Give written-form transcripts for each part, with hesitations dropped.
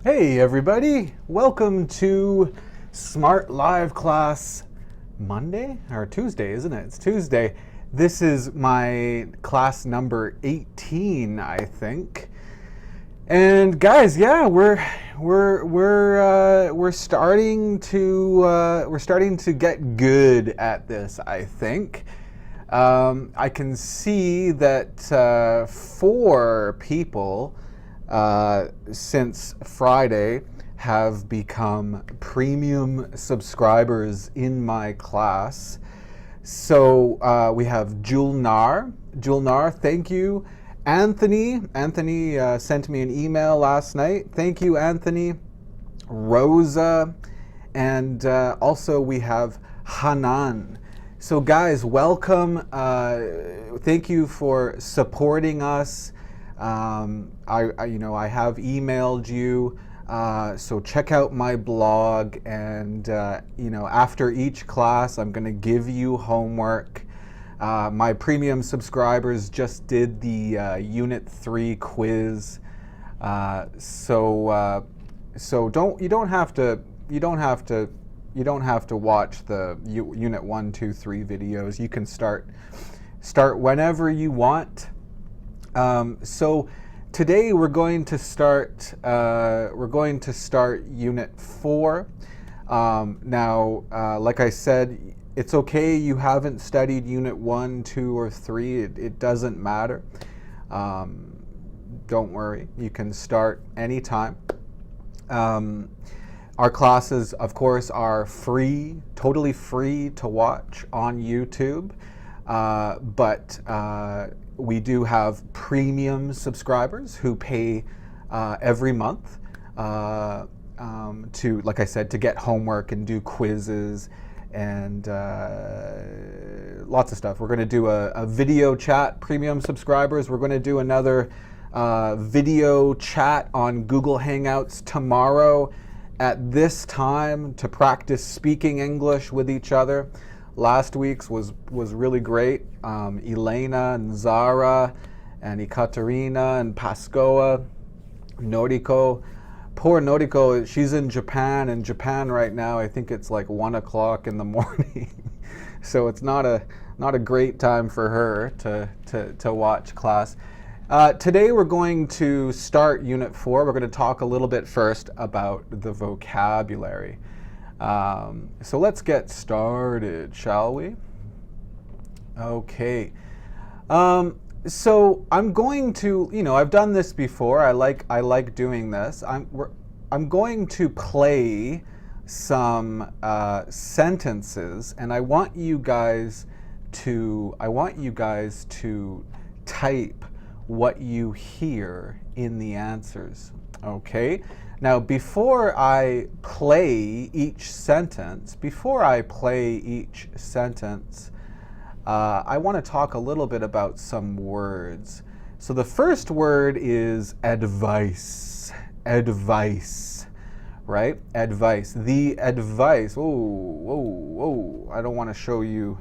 Hey everybody, welcome to Smrt Live class Monday or Tuesday, isn't it? It's Tuesday. This is my class number 18, I think. And guys, yeah, we're starting to get good at this, I think. I can see that 4 people since Friday have become premium subscribers in my class. So we have Julnar. Julnar, thank you. Anthony sent me an email last night. Thank you, Anthony. Rosa, and also we have Hanan. So guys, welcome. Thank you for supporting us. I have emailed you. So check out my blog, and after each class, I'm going to give you homework. My premium subscribers just did the Unit 3 quiz. So you don't have to watch the Unit 1, 2, 3 videos. You can start whenever you want. So today we're going to start Unit 4. Now, like I said, it's okay you haven't studied Unit 1, 2, or 3. It doesn't matter. Don't worry. You can start anytime. Our classes, of course, are free, totally free to watch on YouTube. But we do have premium subscribers who pay every month to, like I said, to get homework and do quizzes and lots of stuff. We're going to do a video chat, premium subscribers. We're going to do another video chat on Google Hangouts tomorrow at this time to practice speaking English with each other. Last week's was really great. Elena and Zara and Ekaterina and Pascoa, Noriko. Poor Noriko, she's in Japan. In Japan right now, I think it's like 1 o'clock in the morning. So it's not a great time for her to watch class. Today we're going to start Unit 4. We're going to talk a little bit first about the vocabulary. So let's get started, shall we? Okay. So I'm going to, I've done this before. I like doing this. I'm going to play some sentences, and I want you guys to type what you hear in the answers. Okay? Now, before I play each sentence, I want to talk a little bit about some words. So the first word is advice. Advice, right? Advice. The advice. Whoa. I don't want to show you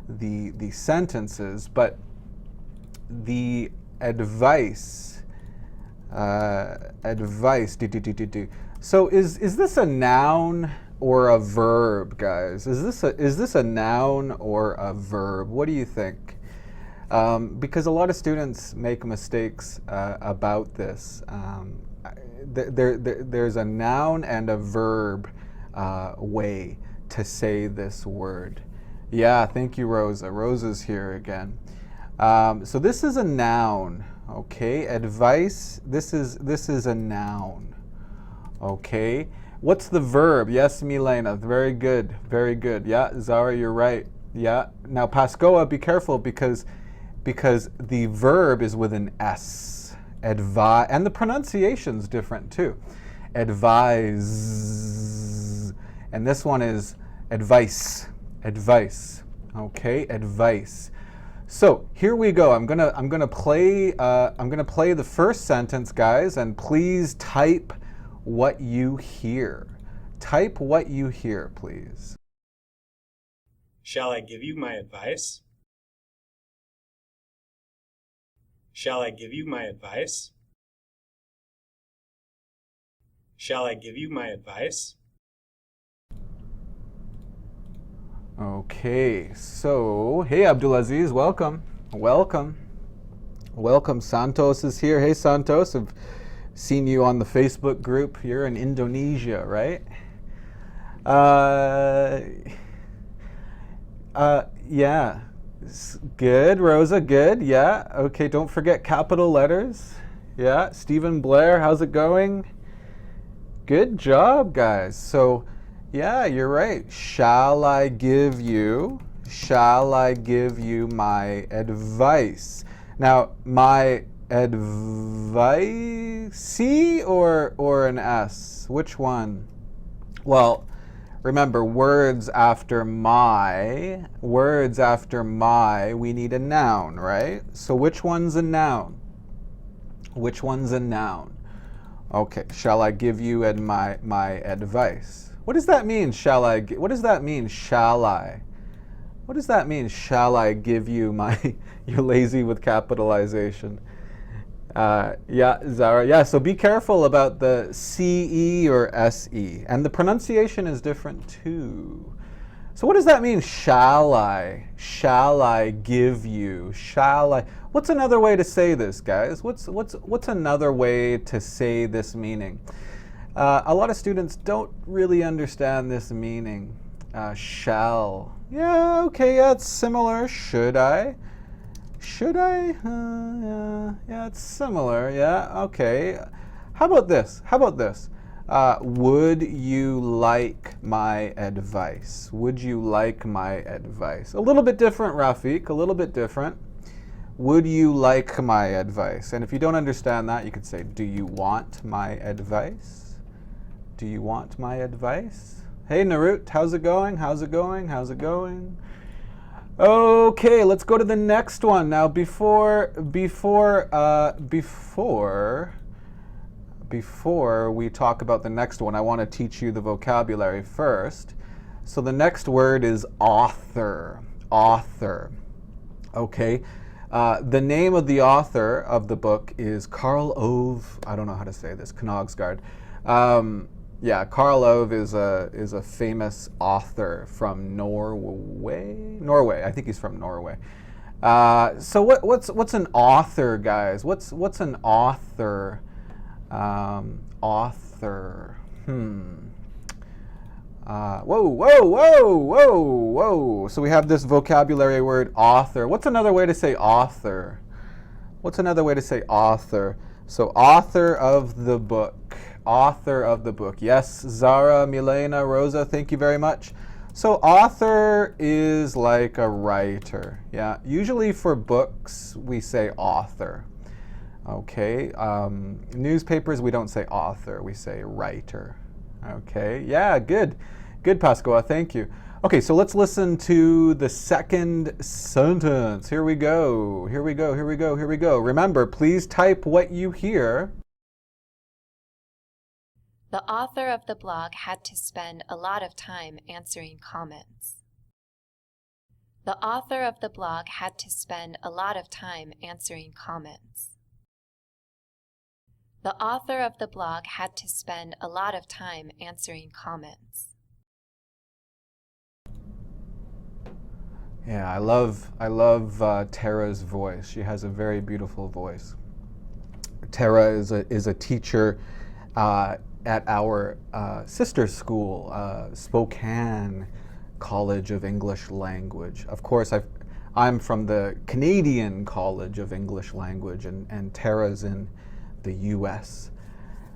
the sentences, but the advice. Advice. So is this a noun or a verb, guys? Is this a noun or a verb? What do you think? Because a lot of students make mistakes about this. There's a noun and a verb way to say this word. Yeah, thank you, Rosa. Rosa's here again. So this is a noun. Okay, advice, this is a noun. Okay, what's the verb? Yes, Milena, very good, very good. Yeah, Zara, you're right. Yeah, now Pascoa, be careful because the verb is with an S. Advise, and the pronunciation's different too. Advise, and this one is advice. Advice. Okay, advice. So here we go. I'm gonna play the first sentence, guys, and please type what you hear. Type what you hear, please. Shall I give you my advice? Shall I give you my advice? Shall I give you my advice? Okay, so hey Abdulaziz, welcome. Welcome. Welcome. Santos is here. Hey Santos, I've seen you on the Facebook group. You're in Indonesia, right? Yeah. Good, Rosa, good. Yeah. Okay, don't forget capital letters. Yeah. Stephen Blair, how's it going? Good job, guys. So, yeah, you're right. Shall I give you my advice? Now, my advice, C or an S? Which one? Well, remember, words after my, we need a noun, right? So which one's a noun? Which one's a noun? Okay, shall I give you my advice? What does that mean, what does that mean, shall I? What does that mean, shall I give you my, you're lazy with capitalization. Yeah, Zara, yeah, so be careful about the CE or SE. And the pronunciation is different too. So what does that mean, shall I? Shall I give you? Shall I? What's another way to say this, guys? What's another way to say this meaning? A lot of students don't really understand this meaning. Shall. Yeah, okay, yeah, it's similar. Should I? Should I? Yeah, it's similar. Yeah, okay. How about this? How about this? Would you like my advice? Would you like my advice? A little bit different, Rafiq, a little bit different. Would you like my advice? And if you don't understand that, you could say, do you want my advice? Do you want my advice? Hey, Narut, how's it going? How's it going? How's it going? Okay, let's go to the next one. Now, before we talk about the next one, I want to teach you the vocabulary first. So the next word is author. Author. Okay. The name of the author of the book is Karl Ove. I don't know how to say this. Knogsgaard. Yeah, Karl Ove is a famous author from Norway. I think he's from Norway. So what's an author, guys? What's an author? Author. Whoa. So we have this vocabulary word, author. What's another way to say author? What's another way to say author? So author of the book. Author of the book. Yes, Zara, Milena, Rosa, thank you very much. So author is like a writer. Yeah, usually for books, we say author. Okay, newspapers, we don't say author, we say writer. Okay, yeah, good. Good, Pascoa, thank you. Okay, so let's listen to the second sentence. Here we go. Remember, please type what you hear. The author of the blog had to spend a lot of time answering comments. The author of the blog had to spend a lot of time answering comments. The author of the blog had to spend a lot of time answering comments. Yeah, I love Tara's voice. She has a very beautiful voice. Tara is a teacher at our sister school, Spokane College of English Language. Of course, I'm from the Canadian College of English Language, and Tara's in the U.S.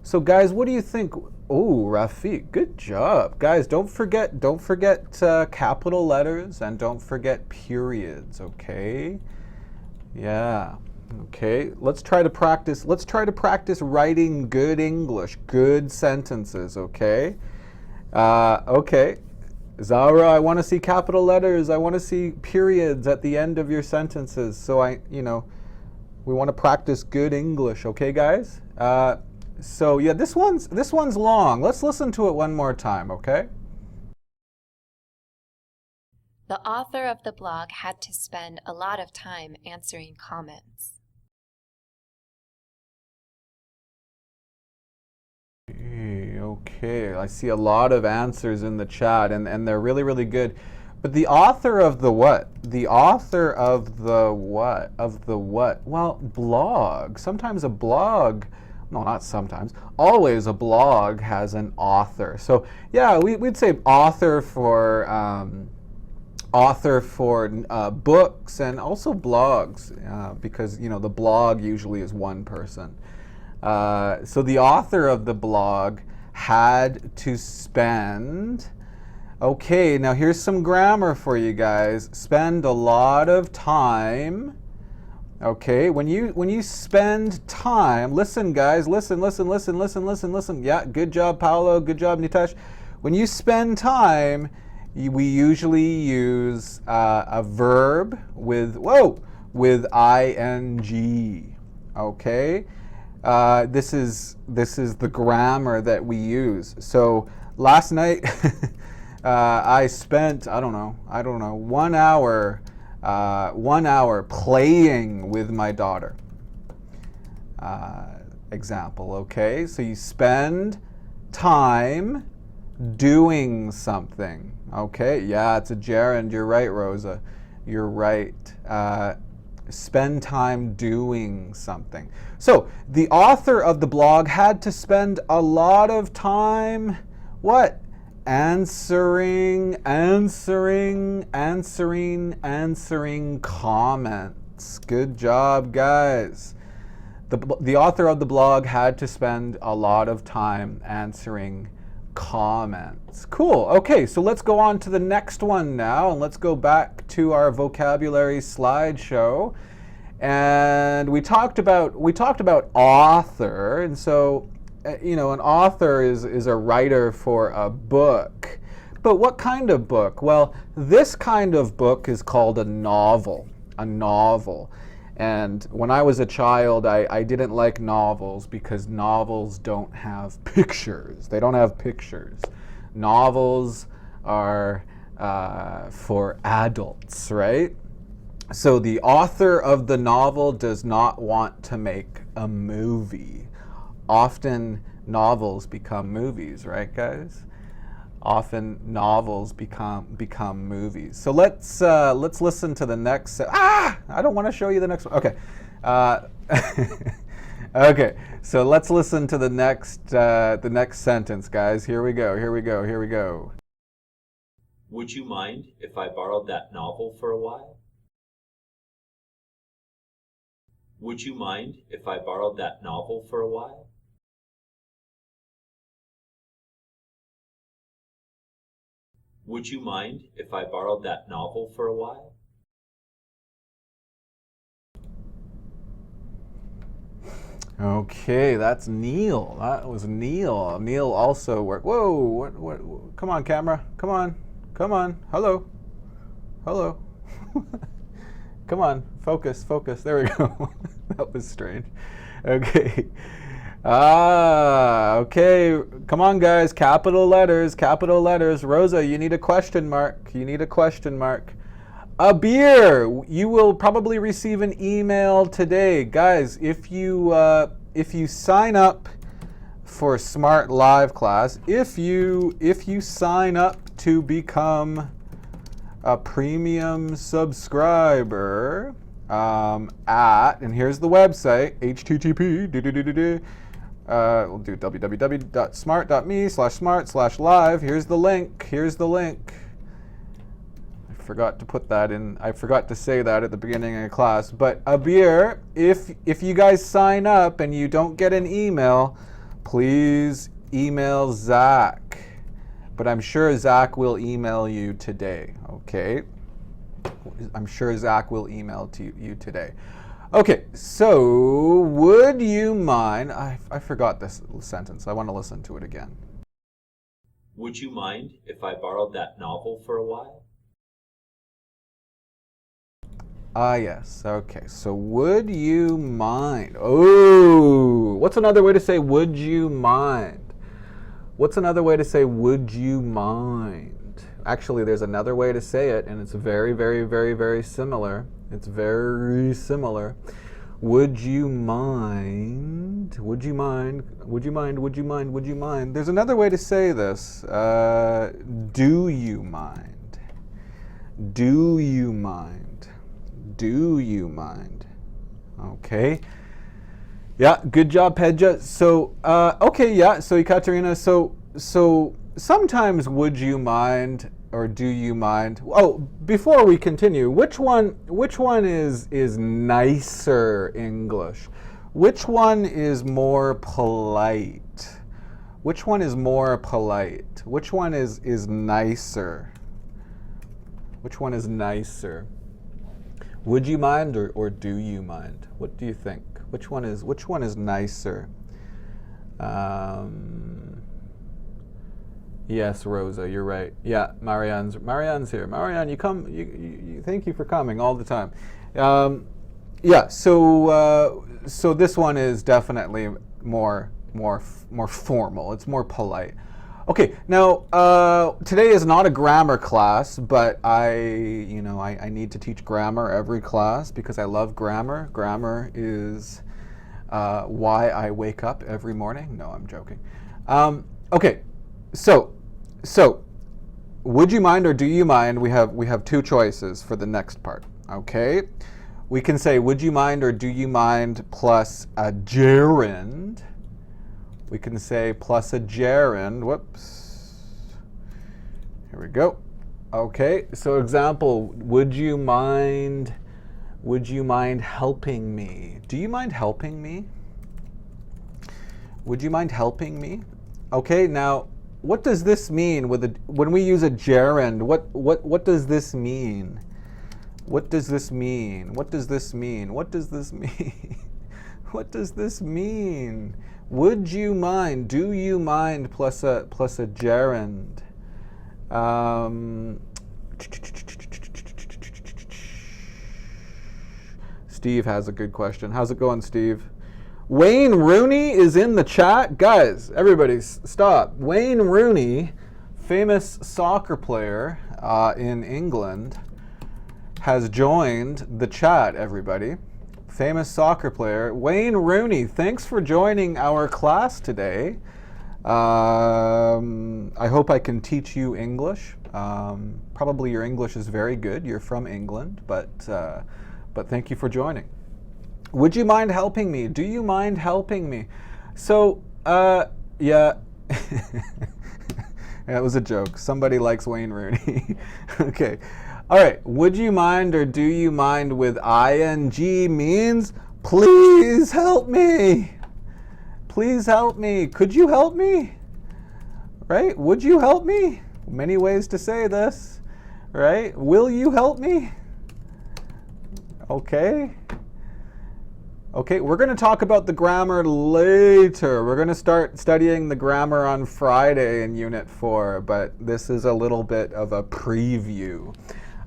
So, guys, what do you think? Oh, Rafiq, good job, guys. Don't forget capital letters, and don't forget periods. Okay. Yeah. Okay, let's try to practice writing good English, good sentences, okay? Okay. Zara, I want to see capital letters. I want to see periods at the end of your sentences. So we want to practice good English, okay, guys? So yeah, this one's long. Let's listen to it one more time, okay? The author of the blog had to spend a lot of time answering comments. Okay, I see a lot of answers in the chat, and they're really, really good. But the author of the what? The author of the what? Of the what? Well, blog. Sometimes a blog, no, not sometimes, always a blog has an author. So yeah, we'd say author for books and also blogs, because you know the blog usually is one person. So the author of the blog had to spend. Okay, now here's some grammar for you guys. Spend a lot of time. Okay, when you spend time, listen guys, listen. Yeah, good job Paolo, good job Nitesh. When you spend time, we usually use a verb with ing. Okay, this is the grammar that we use. So last night I spent I don't know 1 hour 1 hour playing with my daughter. Example. Okay, so you spend time doing something. Okay, yeah, it's a gerund. You're right, Rosa. You're right. Spend time doing something. So the author of the blog had to spend a lot of time, what? Answering comments. Good job, guys. The author of the blog had to spend a lot of time answering comments. Cool. Okay, so let's go on to the next one now, and let's go back to our vocabulary slideshow. And we talked about author, and so you know, an author is a writer for a book. But what kind of book? Well, this kind of book is called a novel. A novel. And when I was a child, I didn't like novels because novels don't have pictures. They don't have pictures. Novels are for adults, right? So the author of the novel does not want to make a movie. Often novels become movies, right, guys? Often novels become movies. So let's listen to the next. I don't want to show you the next one. Okay, okay. So let's listen to the next sentence, guys. Here we go. Would you mind if I borrowed that novel for a while? Would you mind if I borrowed that novel for a while? Would you mind if I borrowed that novel for a while? Okay, that's Neil. That was Neil. Neil also worked. Whoa, what? Come on, camera. Come on. Hello. Come on, focus. There we go. That was strange. Okay. Okay. Come on, guys. Capital letters. Rosa, you need a question mark. A beer. You will probably receive an email today, guys. If you sign up for Smrt Live class, if you sign up to become a premium subscriber and here's the website, http we'll do www.smrt.me/smrt/live. Here's the link. I forgot to put that in. I forgot to say that at the beginning of the class. But a beer, if you guys sign up and you don't get an email, please email Zach. But I'm sure Zach will email you today, okay? I'm sure Zach will email to you today. Okay, so would you mind, I forgot this sentence. I want to listen to it again. Would you mind if I borrowed that novel for a while? Yes, okay. So would you mind? Oh, what's another way to say would you mind? Would you mind? Actually, there's another way to say it, and it's very, very, very, very similar. Would you mind? Would you mind? Would you mind? Would you mind? Would you mind? There's another way to say this. Do you mind? Do you mind? Do you mind? Okay. Yeah, good job, Pedja. So, okay, yeah. So, Ekaterina. So sometimes would you mind or do you mind? Oh, before we continue, which one is nicer English? Which one is more polite? Which one is more polite? Which one is nicer? Which one is nicer? Would you mind or do you mind? What do you think? Which one is nicer? Yes, Rosa, you're right. Yeah, Marianne's here. Marianne, you come. You thank you for coming all the time. Yeah. So this one is definitely more formal. It's more polite. Okay. Now today is not a grammar class, but I need to teach grammar every class because I love grammar. Grammar is why I wake up every morning. No, I'm joking. Okay. So, would you mind or do you mind? We have two choices for the next part. Okay, we can say would you mind or do you mind plus a gerund. We can say plus a gerund. Whoops. Here we go. Okay. So example: would you mind helping me? Do you mind helping me? Would you mind helping me? Okay. Now, what does this mean when we use a gerund? What does this mean? What does this mean? What does this mean? What does this mean? What does this mean? Would you mind? Do you mind plus a gerund? Steve has a good question. How's it going, Steve? Wayne Rooney is in the chat. Guys, everybody stop. Wayne Rooney, famous soccer player in England, has joined the chat, everybody. Famous soccer player. Wayne Rooney, thanks for joining our class today. I hope I can teach you English. Probably your English is very good. You're from England, but thank you for joining. Would you mind helping me? Do you mind helping me? So, yeah. That was a joke. Somebody likes Wayne Rooney. Okay. All right. Would you mind or do you mind with ing means please help me. Please help me. Could you help me? Right? Would you help me? Many ways to say this. Right? Will you help me? Okay. Okay, we're going to talk about the grammar later. We're going to start studying the grammar on Friday in Unit 4, but this is a little bit of a preview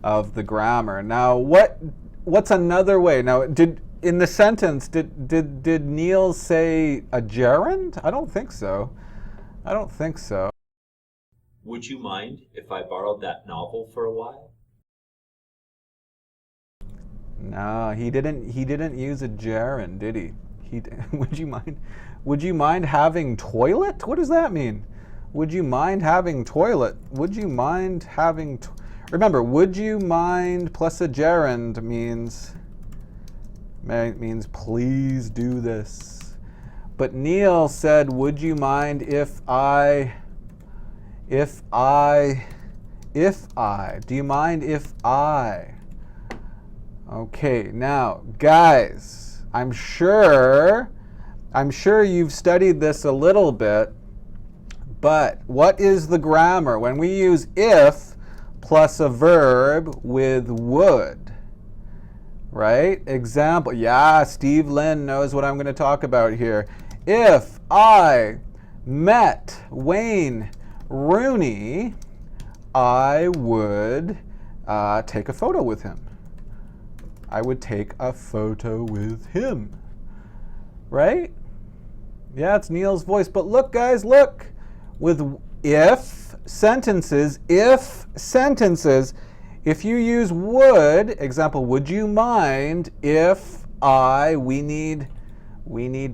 of the grammar. Now, what's another way? Now, in the sentence, did Neil say a gerund? I don't think so. I don't think so. Would you mind if I borrowed that novel for a while? No, he didn't use a gerund, did he? Would you mind having toilet? What does that mean? Would you mind having toilet? Would you mind having remember, would you mind plus a gerund means please do this. But Neil said, would you mind if I do you mind if I? Okay, now, guys, I'm sure you've studied this a little bit, but what is the grammar when we use if plus a verb with would? Right? Example, yeah, Steve Lynn knows what I'm going to talk about here. If I met Wayne Rooney, I would take a photo with him. I would take a photo with him. Right? Yeah, it's Neil's voice. But look, guys, look. With if sentences, if you use would, example, would you mind if I, we need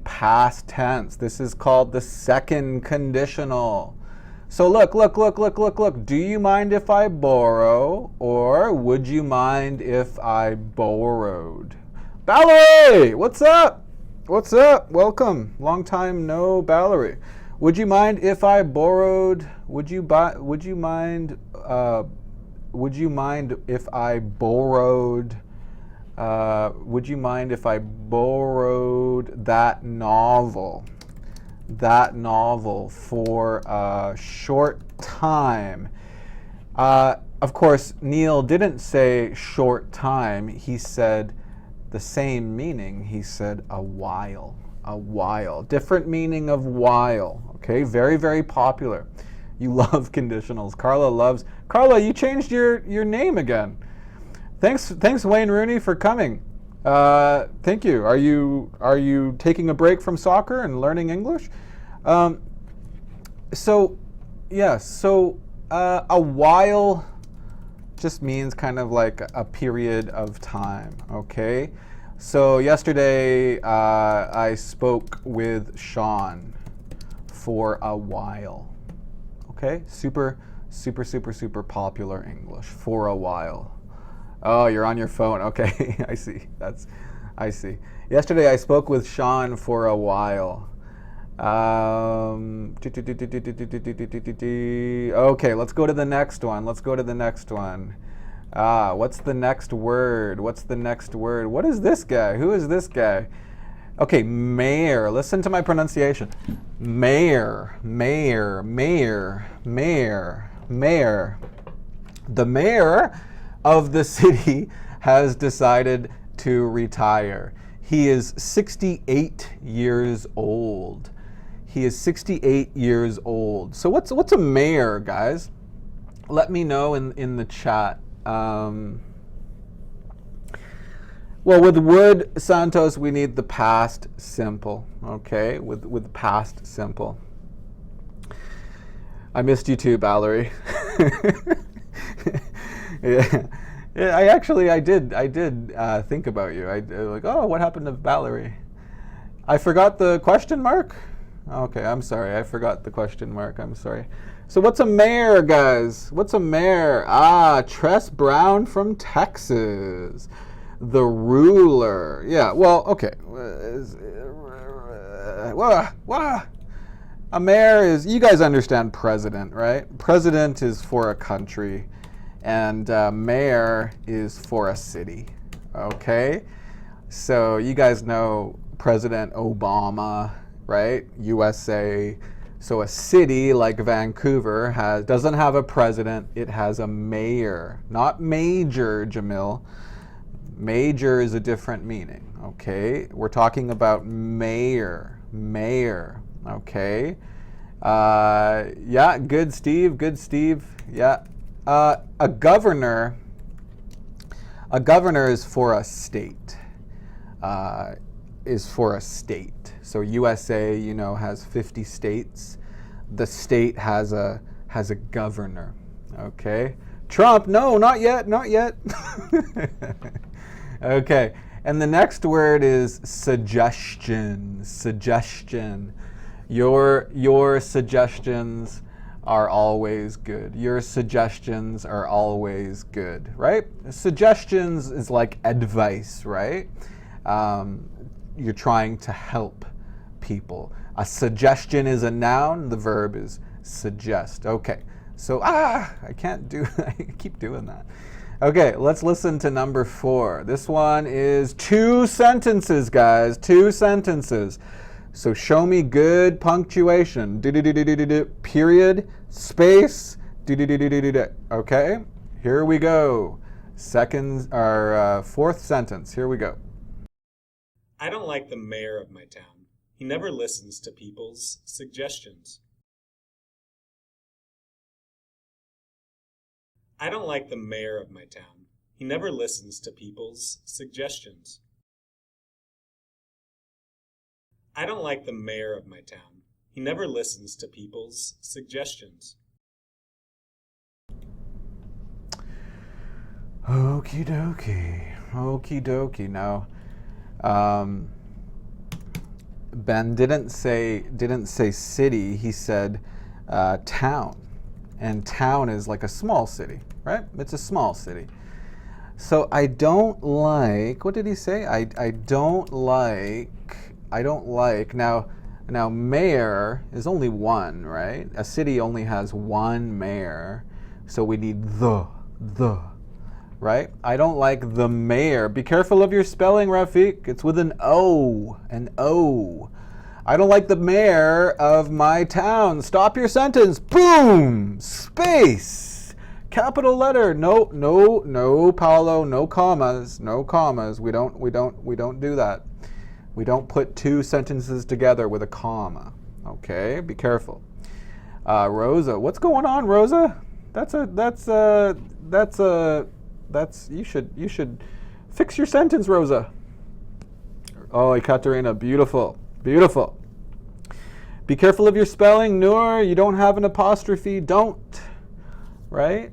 past tense. This is called the second conditional. So look. Do you mind if I borrow, or would you mind if I borrowed? Valerie, what's up? What's up? Welcome. Long time no Valerie. Would you mind if I borrowed? Would you mind if I borrowed? Would you mind if I borrowed that novel? That novel for a short time. Of course, Neil didn't say short time. He said the same meaning. He said a while. A while. Different meaning of while. Okay, very, very popular. You love conditionals. Carla, you changed your name again. Thanks, Wayne Rooney, for coming. Thank you. Are you taking a break from soccer and learning English? A while just means kind of like a period of time, okay? So yesterday I spoke with Sean for a while, okay? Super popular English, for a while. Oh, you're on your phone. Okay, I see. I see. Yesterday I spoke with Sean for a while. Okay, let's go to the next one. What's the next word? What is this guy? Who is this guy? Okay, mayor. Listen to my pronunciation. Mayor. The mayor of the city has decided to retire. He is 68 years old. So what's a mayor, guys? Let me know in the chat. Well, with would, Santos, we need the past simple. Okay, with past simple. I missed you too, Valerie. Yeah, I did think about you. I like, oh, what happened to Valerie? I forgot the question mark. Okay, I'm sorry. I forgot the question mark. I'm sorry. So what's a mayor, guys? What's a mayor? Tress Brown from Texas. The ruler. Yeah, well, okay. A mayor is, you guys understand president, right? President is for a country, and mayor is for a city, okay? So you guys know President Obama, right? USA. So a city like Vancouver doesn't have a president, it has a mayor. Not major, Jamil. Major is a different meaning, okay? We're talking about mayor, okay? Yeah, good Steve, yeah. A governor is for a state, So USA, has 50 states. The state has a governor, okay? Trump, no, not yet. Okay, and the next word is suggestion. Your suggestions are always good. Right? Suggestions is like advice, right? You're trying to help people. A suggestion is a noun, the verb is suggest. Okay, so I keep doing that. Okay, let's listen to number 4. This one is 2 sentences, guys, 2 sentences. So show me good punctuation. Period, space, okay? Here we go. Fourth sentence, here we go. I don't like the mayor of my town. He never listens to people's suggestions. I don't like the mayor of my town. He never listens to people's suggestions. I don't like the mayor of my town. He never listens to people's suggestions. Okie dokie. Now, Ben didn't say city. He said town, and town is like a small city, right? It's a small city. So I don't like. What did he say? I don't like. Now mayor is only one, right? A city only has one mayor, so we need the, right? I don't like the mayor. Be careful of your spelling, Rafiq. It's with an O, I don't like the mayor of my town. Stop your sentence. Boom! Space. Capital letter. No, Paolo. No commas. We don't do that. We don't put two sentences together with a comma. Okay, be careful. Rosa, what's going on, Rosa? You should fix your sentence, Rosa. Oh, Ekaterina, beautiful. Be careful of your spelling, Noor. You don't have an apostrophe. Don't. Right?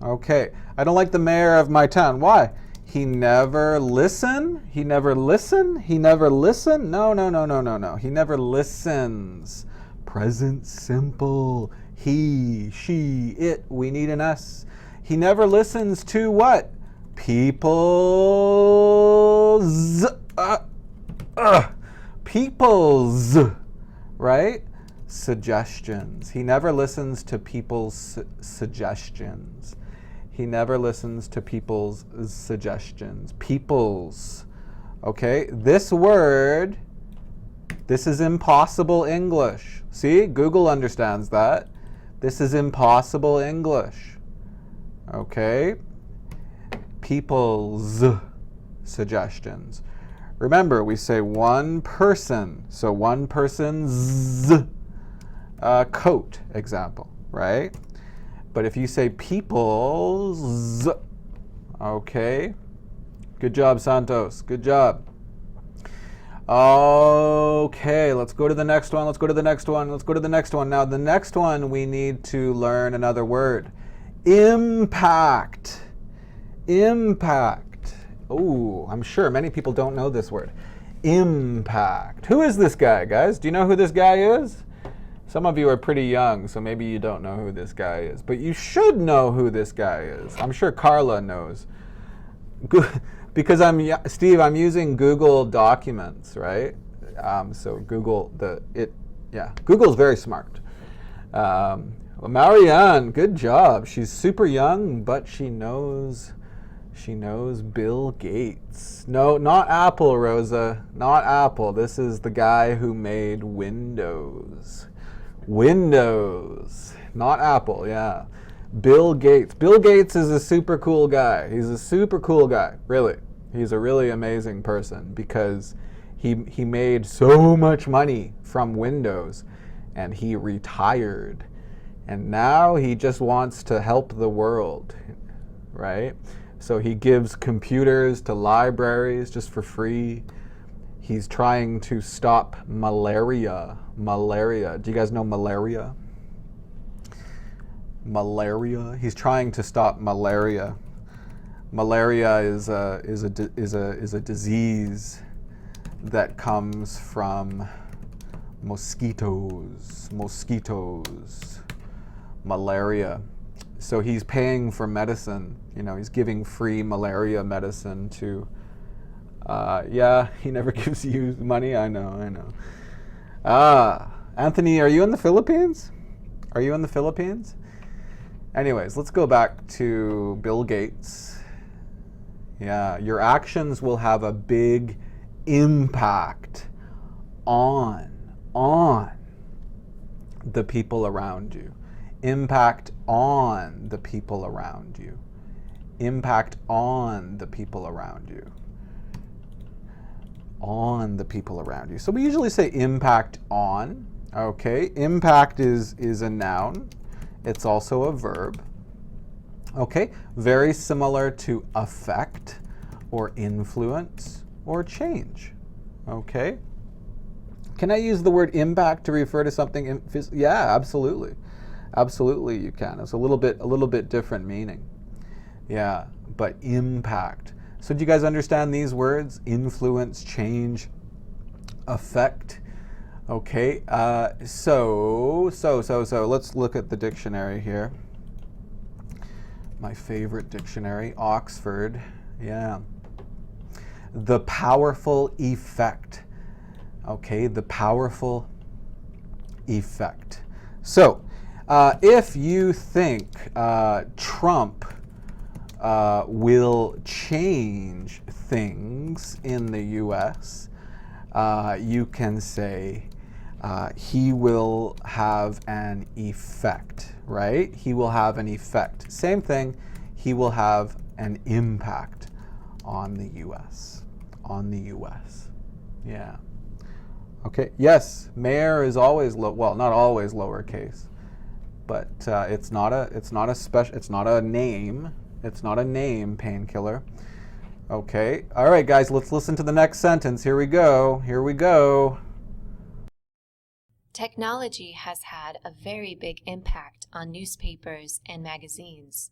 Okay. I don't like the mayor of my town. Why? He never listen. No. He never listens. Present simple. He, she, it. We need an S. He never listens to what? People's. People's. Right? Suggestions. He never listens to people's suggestions. He never listens to people's suggestions. People's. Okay? This word, this is impossible English. See? Google understands that. This is impossible English. Okay? People's suggestions. Remember, we say one person. So one person's coat, example, right? But if you say people's, okay. Good job, Santos. Good job. Okay, let's go to the next one. Now, the next one, we need to learn another word. Impact. Oh, I'm sure many people don't know this word. Impact. Who is this guy, guys? Do you know who this guy is? Some of you are pretty young, so maybe you don't know who this guy is. But you should know who this guy is. I'm sure Carla knows. Because I'm using Google Documents, right? So Google's very smart. Marianne, good job. She's super young, but she knows Bill Gates. No, not Apple, Rosa. Not Apple. This is the guy who made Windows. Not Apple, yeah. Bill Gates. Bill Gates is a super cool guy. He's a super cool guy, really. He's a really amazing person because he made so much money from Windows and he retired. And now he just wants to help the world, right? So he gives computers to libraries just for free. He's trying to stop malaria. Do you guys know malaria? He's trying to stop malaria. Malaria is a disease that comes from mosquitoes. Malaria. So he's paying for medicine. He's giving free malaria medicine to. He never gives you money. I know. Anthony, are you in the Philippines? Anyways, let's go back to Bill Gates. Yeah, your actions will have a big impact on the people around you. Impact on the people around you. Impact on the people around you. On the people around you. So we usually say impact on. Okay, impact is a noun. It's also a verb. Okay, very similar to affect or influence or change. Okay. Can I use the word impact to refer to something? Yeah, absolutely. Absolutely you can. It's a little bit different meaning. Yeah, but impact. So do you guys understand these words? Influence, change, affect. Okay, so let's look at the dictionary here. My favorite dictionary, Oxford. Yeah. The powerful effect. Okay, the powerful effect. So, if you think Trump will change things in the U.S., you can say he will have an effect, right? He will have an effect. Same thing, he will have an impact on the U.S. On the U.S. Yeah. Okay. Yes, mayor is always well, not always lowercase, but it's not a name. It's not a name painkiller. Okay. All right, guys. Let's listen to the next sentence. Here we go. Here we go. Technology has had a very big impact on newspapers and magazines.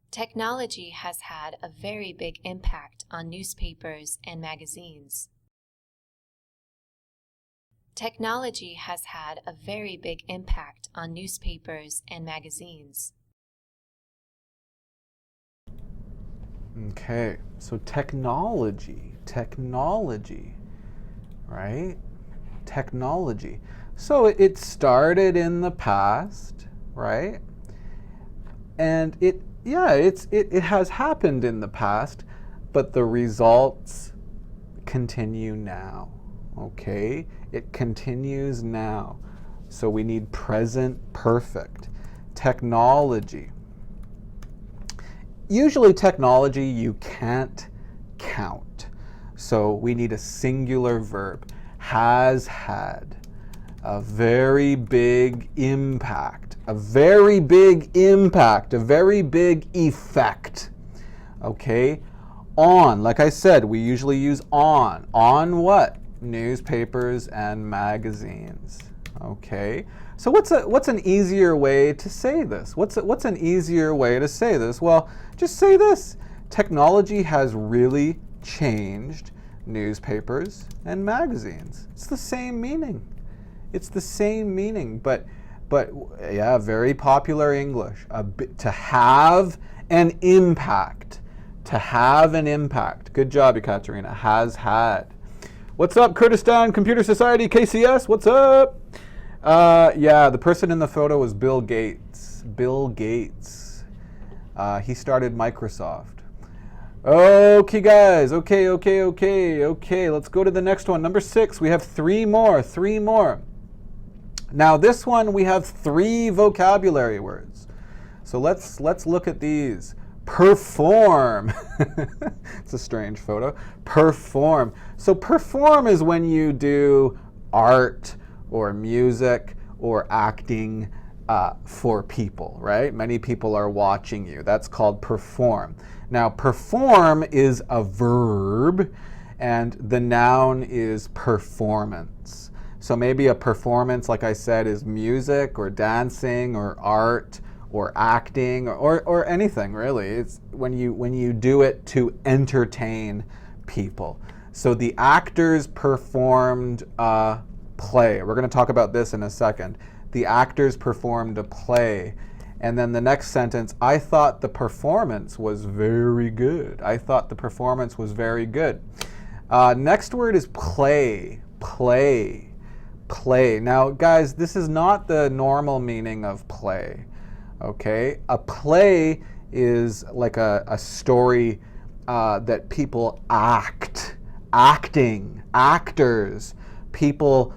Technology has had a very big impact on newspapers and magazines. Technology has had a very big impact on newspapers and magazines. Okay, so technology, right? Technology. So it started in the past, right? And it has happened in the past, but the results continue now. Okay? It continues now. So we need present perfect. Technology. Usually technology you can't count. So we need a singular verb. Has had a very big impact, a very big impact, a very big effect. Okay? On, like I said, we usually use on. On what? Newspapers and magazines. Okay? So what's an easier way to say this? What's an easier way to say this? Well, just say this. Technology has really changed newspapers and magazines. It's the same meaning. It's the same meaning, but yeah, very popular English. To have an impact. To have an impact. Good job, Ekaterina. Has had. What's up, Kurdistan Computer Society, KCS? What's up? Yeah, the person in the photo was Bill Gates. Bill Gates. He started Microsoft. Okay, guys. Okay. Let's go to the next one. Number 6. We have three more. Now, this one we have 3 vocabulary words. So let's look at these. Perform. It's a strange photo. Perform. So perform is when you do art or music or acting for people, right? Many people are watching you. That's called perform. Now, perform is a verb, and the noun is performance. So maybe a performance, like I said, is music or dancing or art or acting or anything, really. It's when you do it to entertain people. So the actors performed a play. We're going to talk about this in a second. The actors performed a play. And then the next sentence, I thought the performance was very good. I thought the performance was very good. Next word is play. Play. Now, guys, this is not the normal meaning of play. Okay? A play is like a story that people act. Acting. Actors. People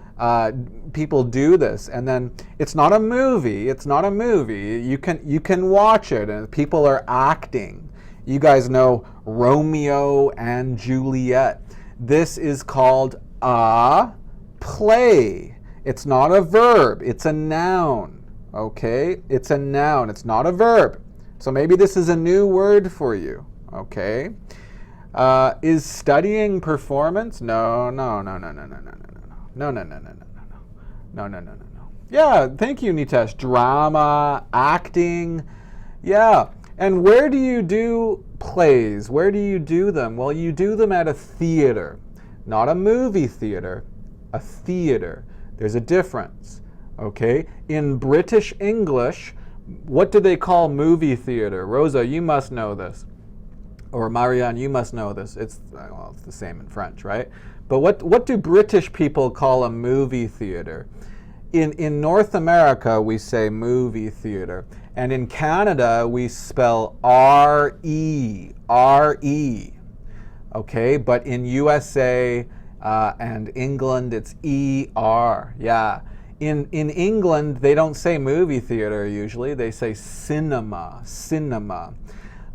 do this, and then it's not a movie. You can watch it, and people are acting. You guys know Romeo and Juliet. This is called a play. It's not a verb. It's a noun. Okay? It's a noun. It's not a verb. So maybe this is a new word for you. Okay? Is studying performance? No. No. Yeah, thank you, Nitesh. Drama, acting. Yeah, And where do you do plays? Where do you do them? Well, you do them at a theater, not a movie theater, a theater. There's a difference, okay? In British English, what do they call movie theater? Rosa, you must know this. Or Marianne, you must know this. It's the same in French, right? But what do British people call a movie theater? In North America, we say movie theater. And in Canada, we spell R-E, R-E. Okay, but in USA and England, it's E-R, yeah. In England, they don't say movie theater usually, they say cinema, cinema.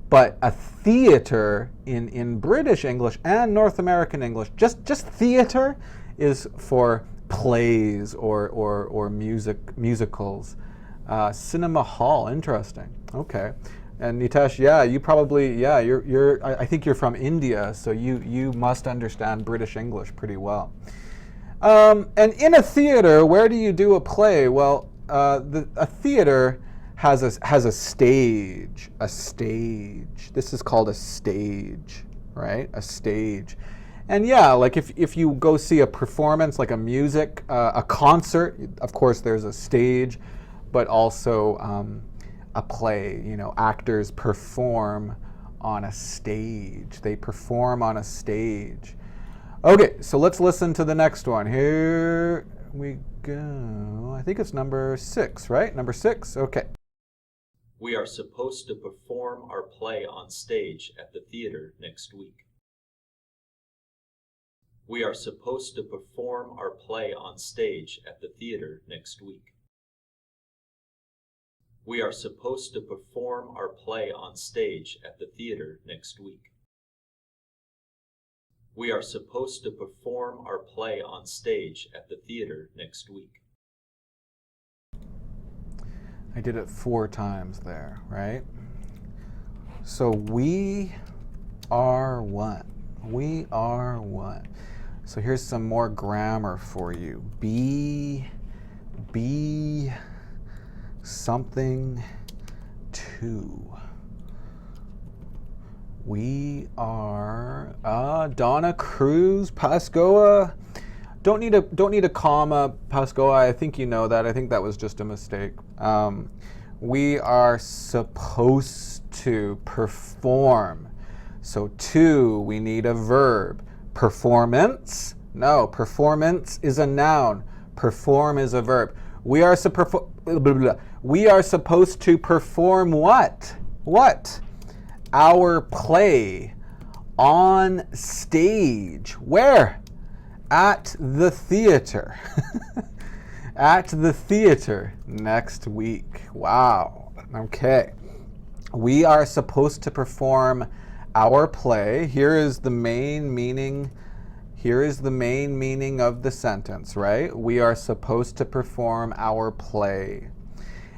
But a theater in British English and North American English, just theater is for plays or musicals. Cinema hall, interesting. Okay. And Nitesh, yeah, you probably, yeah, I think you're from India, so you must understand British English pretty well. And in a theater, where do you do a play? Well, a theater has a stage, a stage. This is called a stage, right? A stage. And yeah, like if you go see a performance, like a music, a concert, of course there's a stage, but also a play, you know, actors perform on a stage. They perform on a stage. Okay, so let's listen to the next one. Here we go. I think it's number 6, right? Number 6, okay. We are supposed to perform our play on stage at the theater next week. We are supposed to perform our play on stage at the theater next week. We are supposed to perform our play on stage at the theater next week. We are supposed to perform our play on stage at the theater next week. I did it 4 times there, right? So we are what? We are what? So here's some more grammar for you. Be something to. We are Donna Cruz, Pascoa. Don't need a comma, Pascoa. I think you know that. I think that was just a mistake. We are supposed to perform. So to, we need a verb. Performance? No, performance is a noun. Perform is a verb. We are supposed to perform what? What? Our play on stage. Where? At the theater. At the theater next week. Wow. Okay. We are supposed to perform our play. Here is the main meaning. Here is the main meaning of the sentence, right? We are supposed to perform our play.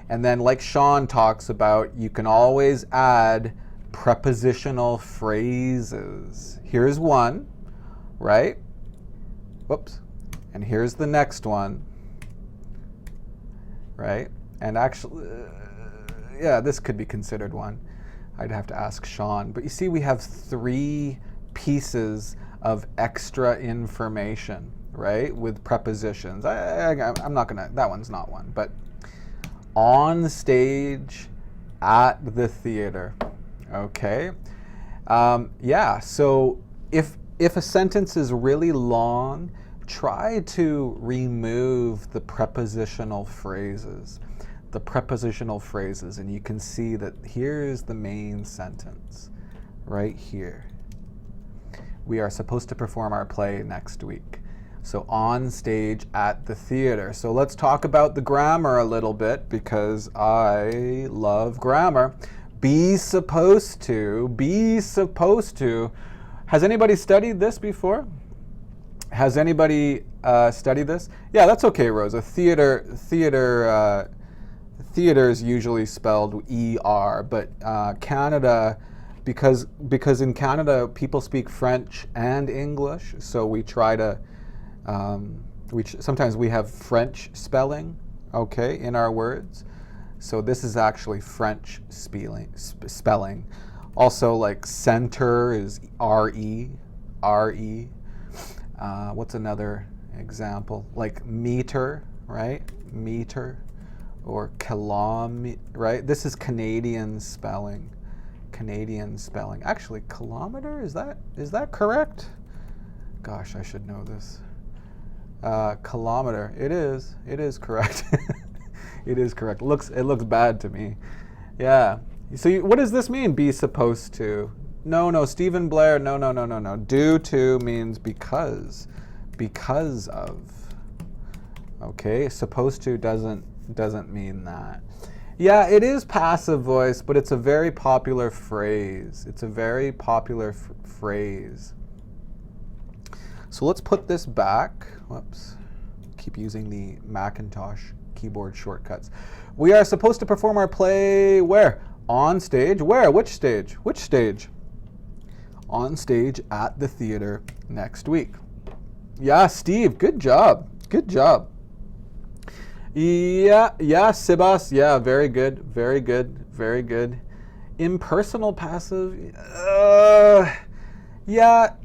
And then, like Sean talks about, you can always add prepositional phrases. Here's one, right? Whoops. And here's the next one, right? And actually, yeah, this could be considered one. I'd have to ask Sean. But you see, we have 3 pieces of extra information, right? With prepositions. I'm not gonna, that one's not one, but on stage, at the theater. Okay. Yeah, so if a sentence is really long, try to remove the prepositional phrases. The prepositional phrases, and you can see that here's the main sentence, right here. We are supposed to perform our play next week. So on stage at the theater. So let's talk about the grammar a little bit because I love grammar. Be supposed to, be supposed to. Has anybody studied this before? Has anybody studied this? Yeah, that's okay, Rosa. Theater is usually spelled E-R, but Canada, because in Canada people speak French and English, so we try to, sometimes we have French spelling, okay, in our words. So this is actually French spelling. Also, like center is R-E, R-E. What's another example? Like meter, right? Meter. Or kilometer, right? This is Canadian spelling. Canadian spelling. Actually, kilometer, is that correct? Gosh, I should know this. Kilometer, it is correct. It is correct. It looks bad to me. Yeah. So what does this mean, be supposed to? No, Stephen Blair, no. Due to means because of. Okay, supposed to doesn't mean that. Yeah, it is passive voice, but it's a very popular phrase. It's a very popular phrase. So let's put this back. Whoops. Keep using the Macintosh keyboard shortcuts. We are supposed to perform our play where? On stage. Where? Which stage? Which stage? On stage at the theater next week. Yeah, Steve, good job. Good job. Yeah, Sibas, yeah, very good. Impersonal passive, yeah,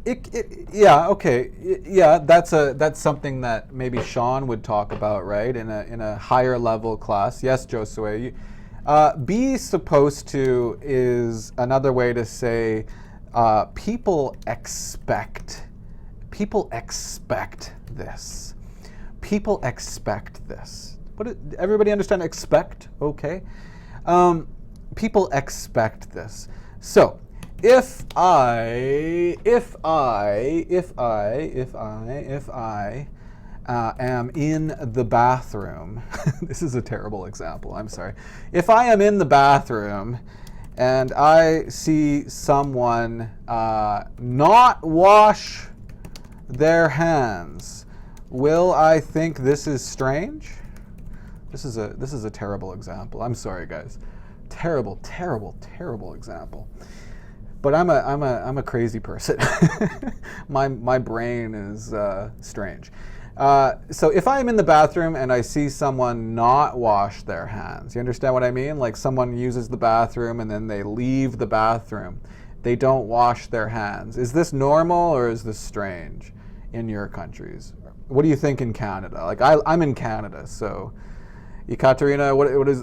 yeah, okay, yeah, that's something that maybe Sean would talk about, right, in a higher level class. Yes, Josue, be supposed to is another way to say people expect this. People expect this. Everybody understand expect? Okay. People expect this. So, if I am in the bathroom, this is a terrible example, I'm sorry. If I am in the bathroom and I see someone not wash their hands, will I think this is strange? This is a terrible example. I'm sorry, guys. Terrible example. But I'm a crazy person. my brain is strange. So if I'm in the bathroom and I see someone not wash their hands, you understand what I mean? Like someone uses the bathroom and then they leave the bathroom. They don't wash their hands. Is this normal or is this strange in your countries? What do you think in Canada? Like I'm in Canada, so Ekaterina, what is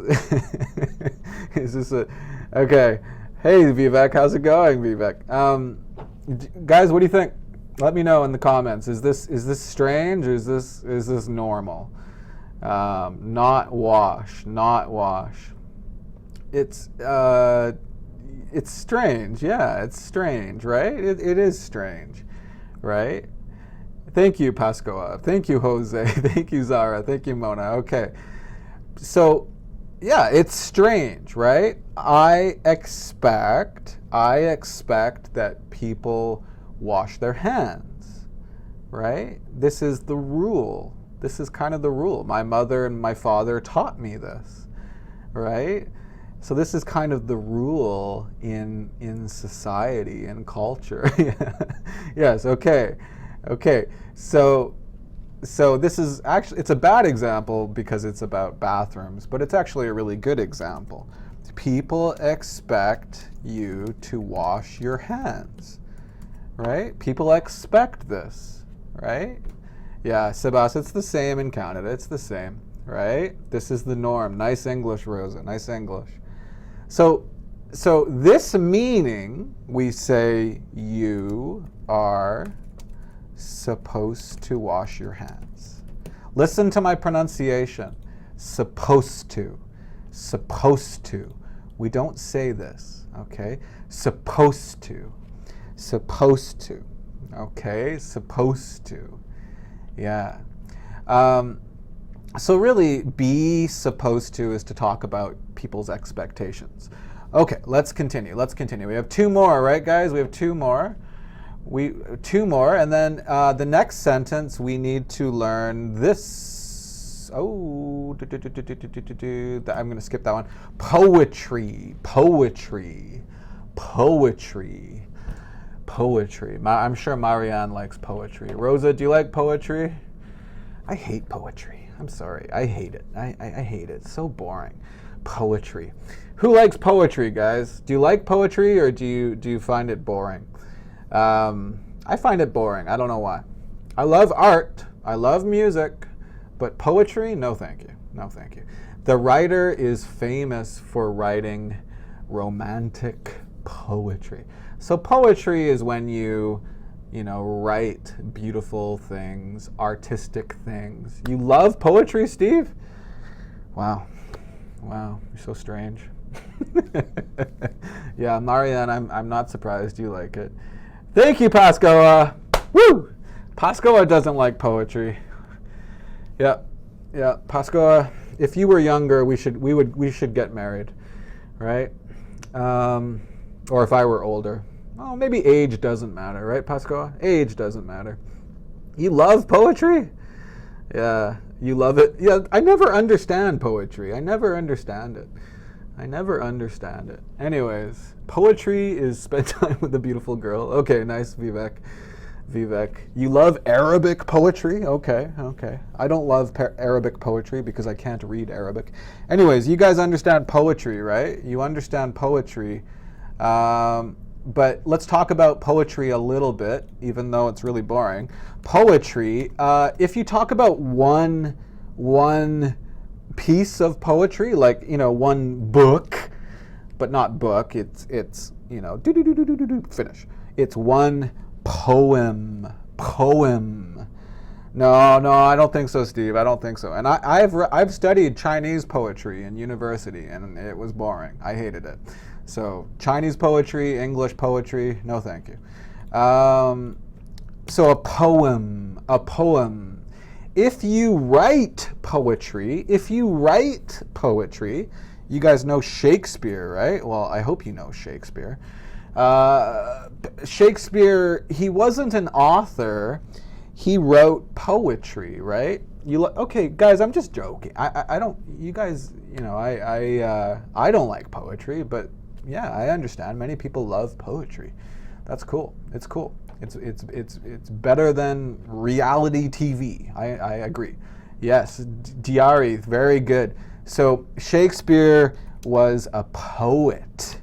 is this a okay? Hey Vivek, how's it going, Vivek? Guys, what do you think? Let me know in the comments. Is this strange or is this normal? Not wash. It's strange. Yeah, it's strange, right? It is strange, right? Thank you, Pascoa. Thank you, Jose. Thank you, Zara. Thank you, Mona. Okay. So, yeah, it's strange, right? I expect that people wash their hands, right? This is the rule. This is kind of the rule. My mother and my father taught me this, right? So this is kind of the rule in society and culture. Yes, okay. So this is actually, it's a bad example because it's about bathrooms, but it's actually a really good example. People expect you to wash your hands, right? People expect this, right? Yeah, Sebas, it's the same in Canada. It's the same, right? This is the norm. Nice English, Rosa. Nice English. So this meaning, we say you are supposed to wash your hands. Listen to my pronunciation. Supposed to. Supposed to. We don't say this, okay? Supposed to. Supposed to. Okay? Supposed to. Yeah. So really, be supposed to is to talk about people's expectations. Okay, let's continue. We have two more, right, guys? We have two more. Two more, and then the next sentence we need to learn this. Oh, I'm going to skip that one. Poetry. I'm sure Marianne likes poetry. Rosa, do you like poetry? I hate poetry. I'm sorry. I hate it. I hate it. It's so boring. Poetry. Who likes poetry, guys? Do you like poetry, or do you find it boring? I find it boring. I don't know why. I love art. I love music. But poetry? No, thank you. No, thank you. The writer is famous for writing romantic poetry. So poetry is when you write beautiful things, artistic things. You love poetry, Steve? Wow. Wow, you're so strange. Yeah, Marianne, I'm not surprised you like it. Thank you, Pascoa. Woo! Pascoa doesn't like poetry. Yeah, Pascoa. If you were younger, we should get married, right? Or if I were older. Oh, maybe age doesn't matter, right, Pascoa? Age doesn't matter. You love poetry? Yeah, you love it. Yeah, I never understand poetry. I never understand it. Anyways, poetry is spend time with a beautiful girl. Okay, nice, Vivek. You love Arabic poetry? Okay. I don't love Arabic poetry because I can't read Arabic. Anyways, you guys understand poetry, right? You understand poetry. But let's talk about poetry a little bit, even though it's really boring. Poetry, if you talk about one piece of poetry, like, one book, but not book, it's finish. It's one poem. No, I don't think so, Steve. I don't think so. And I've studied Chinese poetry in university, and it was boring. I hated it. So Chinese poetry, English poetry, no thank you. So a poem. If you write poetry, you guys know Shakespeare, right? Well, I hope you know Shakespeare. Shakespeare, he wasn't an author. He wrote poetry, right? Okay, guys, I'm just joking. I don't. You guys, I don't like poetry, but yeah, I understand. Many people love poetry. That's cool. It's cool. It's better than reality TV. I agree. Yes, Diari, very good. So Shakespeare was a poet.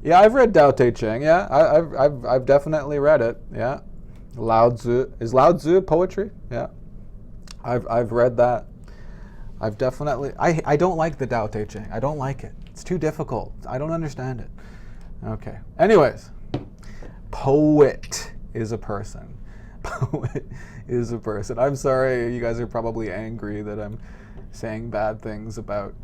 Yeah, I've read Tao Te Ching. Yeah, I've definitely read it. Yeah, Lao Tzu, is Lao Tzu poetry? Yeah, I've read that. I've definitely. I don't like the Tao Te Ching. I don't like it. It's too difficult. I don't understand it. Okay. Anyways, poet is a person. Poet is a person. I'm sorry, you guys are probably angry that I'm saying bad things about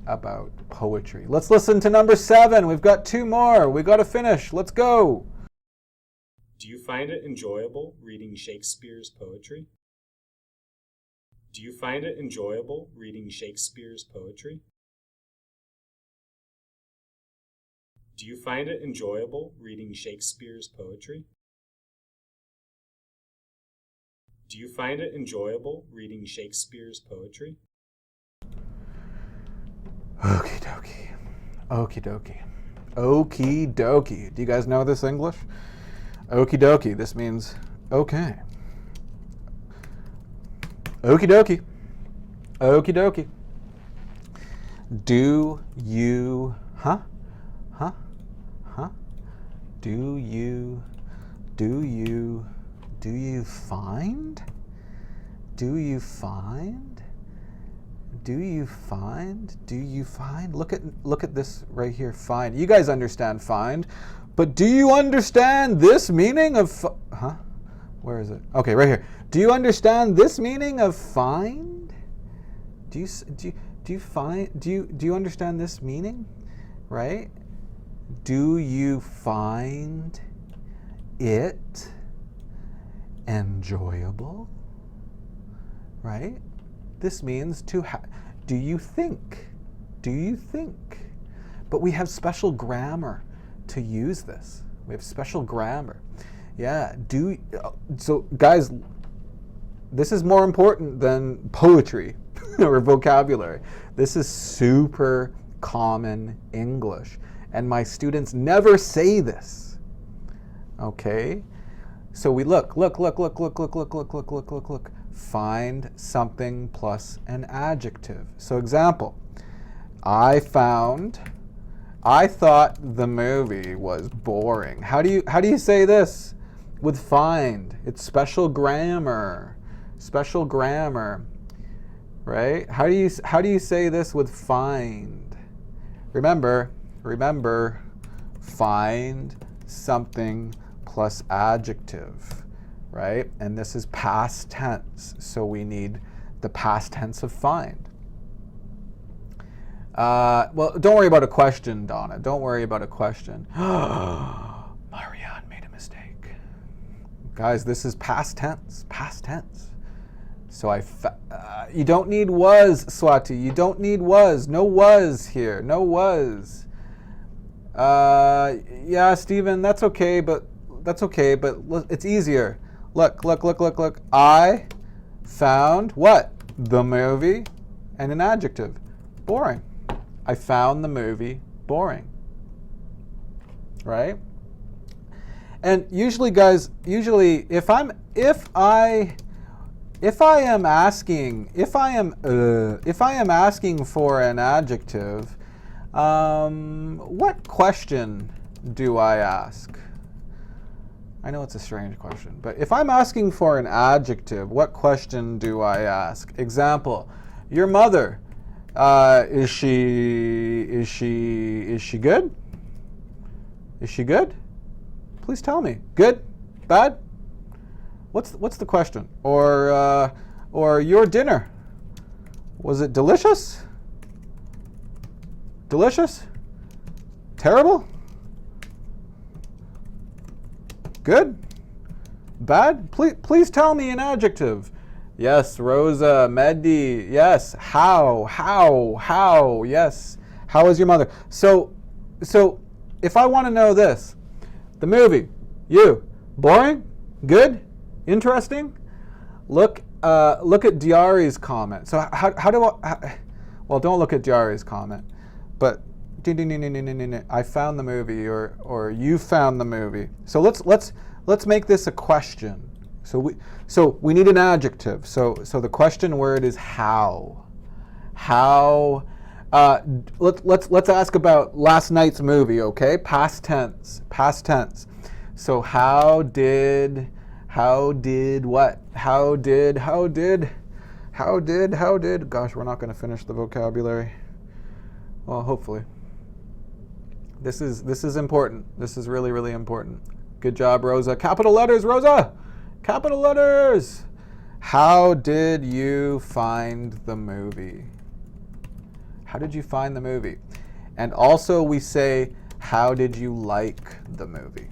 poetry. Let's listen to number 7. We've got 2 more. We got to finish. Let's go. Do you find it enjoyable reading Shakespeare's poetry? Do you find it enjoyable reading Shakespeare's poetry? Do you find it enjoyable reading Shakespeare's poetry? Do you find it enjoyable reading Shakespeare's poetry? Okie dokie. Okie dokie. Okie dokie. Do you guys know this English? Okie dokie. This means okay. Okie dokie. Okie dokie. Do you, huh? Do you find? Do you find? Look at this right here, find. You guys understand find, but do you understand this meaning of, where is it? Okay, right here. Do you understand this meaning of find? Do you understand this meaning? Right? Do you find it enjoyable? Right? This means do you think? Do you think? But we have special grammar to use this. We have special grammar. Yeah, so guys, this is more important than poetry or vocabulary. This is super common English. And my students never say this. Okay? So we look. find something plus an adjective. So example, I thought the movie was boring. How do you say this with find? It's special grammar. Special grammar. Right? How do you say this with find? Remember, find something plus adjective, right? And this is past tense, so we need the past tense of find. Well, don't worry about a question, Donna. Don't worry about a question. Marianne made a mistake. Guys, this is past tense. Past tense. So you don't need was, Swati. You don't need was. No was here. No was. Yeah, Stephen, that's okay, but it's easier. Look. I found what? The movie and an adjective. Boring. I found the movie boring. Right? And usually, guys, if I am asking for an adjective, what question do I ask? I know it's a strange question, but if I'm asking for an adjective, what question do I ask? Example, your mother, is she good? Is she good? Please tell me. Good? Bad? What's the question? Or your dinner, was it delicious? Delicious? Terrible? Good? Bad? Please tell me an adjective. Yes, Rosa, Mehdi. Yes. How? Yes. How is your mother? So if I want to know this, the movie, you, boring? Good? Interesting? Look at Diari's comment. So how do I? Well, don't look at Diari's comment, but I found the movie, or you found the movie. So let's make this a question. So we need an adjective. So the question word is how. How? Let's ask about last night's movie. Okay, past tense. Past tense. So how did what? How did? Gosh, we're not going to finish the vocabulary. Well, hopefully. This is important. This is really, really important. Good job, Rosa. Capital letters, Rosa. Capital letters. How did you find the movie? How did you find the movie? And also we say, how did you like the movie?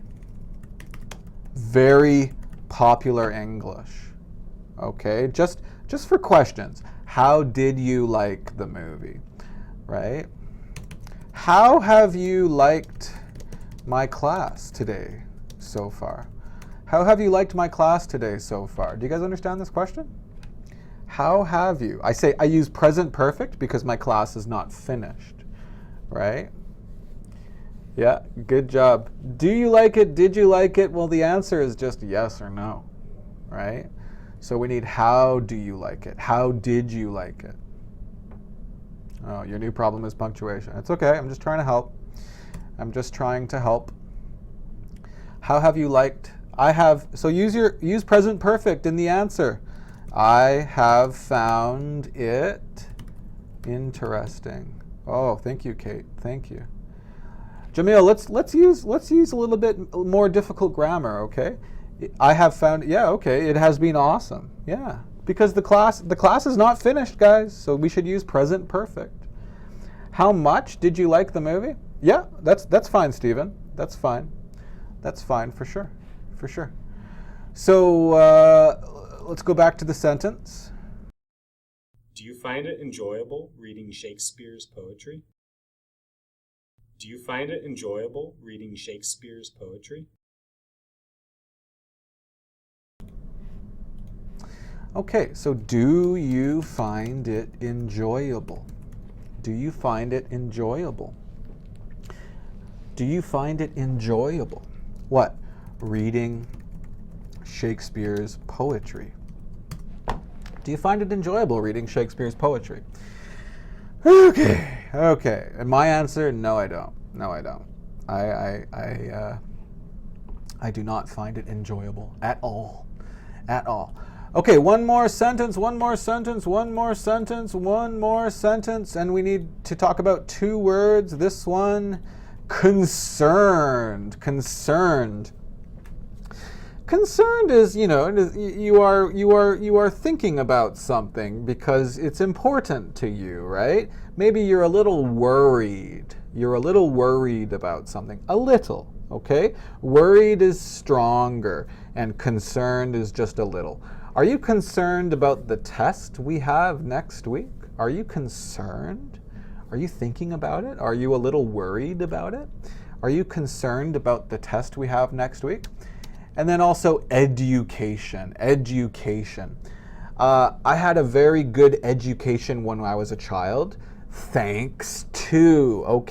Very popular English. Okay, just for questions. How did you like the movie? Right? How have you liked my class today so far? How have you liked my class today so far? Do you guys understand this question? How have you? I use present perfect because my class is not finished, right? Yeah, good job. Do you like it? Did you like it? Well, the answer is just yes or no, right? So we need how do you like it? How did you like it? Oh, your new problem is punctuation. It's okay. I'm just trying to help. How have you liked? I have. So use present perfect in the answer. I have found it interesting. Oh, thank you, Kate. Thank you. Jamil, let's use a little bit more difficult grammar, okay? I have found, yeah, okay, it has been awesome. Yeah. Because the class is not finished, guys, so we should use present perfect. How much did you like the movie? Yeah, that's fine, Stephen. That's fine. That's fine for sure. For sure. So let's go back to the sentence. Do you find it enjoyable reading Shakespeare's poetry? Do you find it enjoyable reading Shakespeare's poetry? Okay, so do you find it enjoyable? Do you find it enjoyable? Do you find it enjoyable? What? Reading Shakespeare's poetry. Do you find it enjoyable reading Shakespeare's poetry? Okay. And my answer, no, I don't. No, I don't. I do not find it enjoyable at all. At all. Okay, one more sentence, and we need to talk about two words. This one, concerned. Concerned is, you are thinking about something because it's important to you, right? Maybe you're a little worried. You're a little worried about something. A little, okay? Worried is stronger and concerned is just a little. Are you concerned about the test we have next week? Are you concerned? Are you thinking about it? Are you a little worried about it? Are you concerned about the test we have next week? And then also education. I had a very good education when I was a child. Thanks to.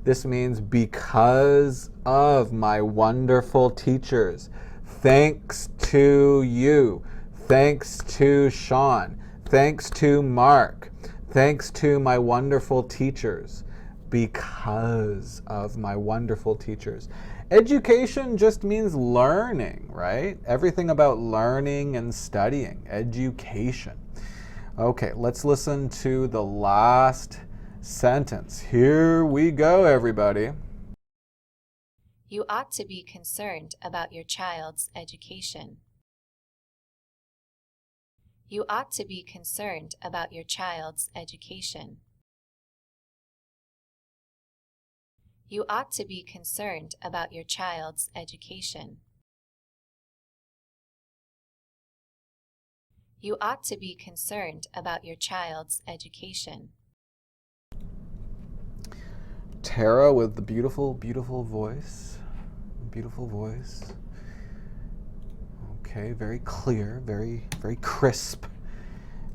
This means because of my wonderful teachers. Thanks to you. Thanks to Sean. Thanks to Mark. Thanks to my wonderful teachers. Because of my wonderful teachers. Education just means learning, right? Everything about learning and studying. Education. Okay, let's listen to the last sentence. Here we go, everybody. You ought to be concerned about your child's education. You ought to be concerned about your child's education. You ought to be concerned about your child's education. You ought to be concerned about your child's education. Tara with the beautiful, beautiful voice. Beautiful voice. Okay, very clear, very, very crisp.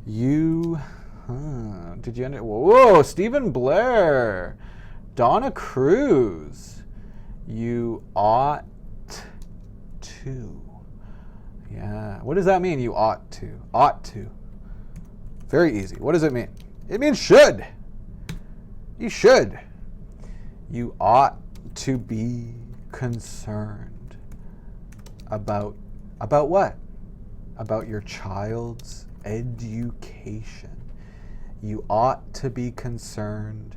Did you end it? Whoa, Stephen Blair. Donna Cruz. You ought to. Yeah. What does that mean, you ought to? Ought to. Very easy. What does it mean? It means should. You should. You ought to be concerned about what? About your child's education. You ought to be concerned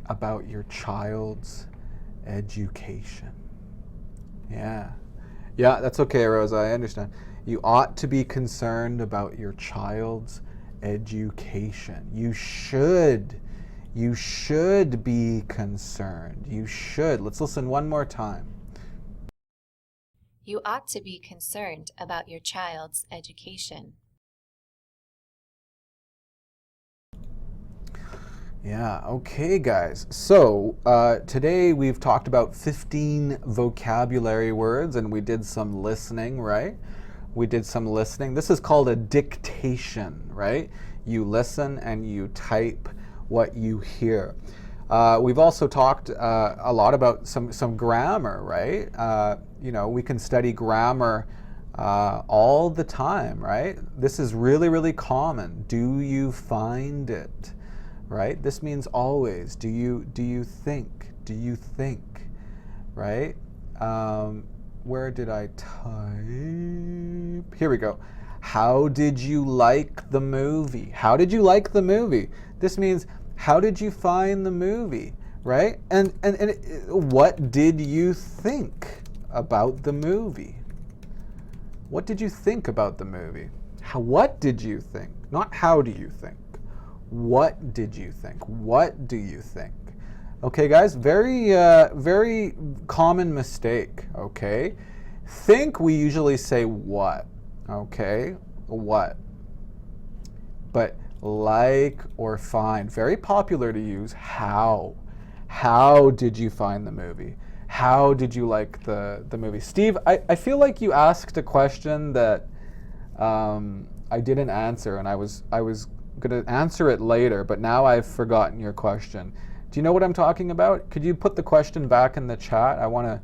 about your child's education. Yeah, that's okay, Rosa, I understand. You ought to be concerned about your child's education. You should be concerned. You should. Let's listen one more time. You ought to be concerned about your child's education. Yeah, okay, guys. So today we've talked about 15 vocabulary words and we did some listening, right? We did some listening. This is called a dictation, right? You listen and you type what you hear. We've also talked a lot about some grammar, right? We can study grammar all the time, right? This is really, really common. Do you find it? Right? This means always. Do you think? Do you think? Right? Where did I type? Here we go. How did you like the movie? How did you like the movie? This means how did you find the movie? Right? And what did you think about the movie? What did you think about the movie? What did you think? Not how do you think. What did you think? What do you think? Okay, guys, very common mistake, okay? Think, we usually say what, okay? What. But like or find, very popular to use how. How did you find the movie? How did you like the movie? Steve, I feel like you asked a question that I didn't answer, and I was going to answer it later, but now I've forgotten your question. Do you know what I'm talking about? Could you put the question back in the chat? I want to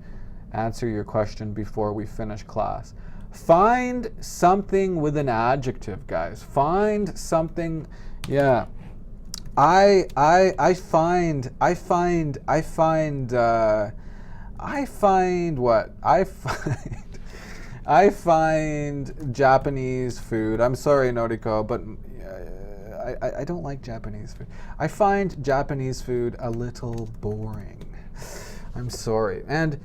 answer your question before we finish class. Find something with an adjective, guys. Find something, yeah. I find what? I find Japanese food. I'm sorry, Noriko, but I don't like Japanese food. I find Japanese food a little boring. I'm sorry. And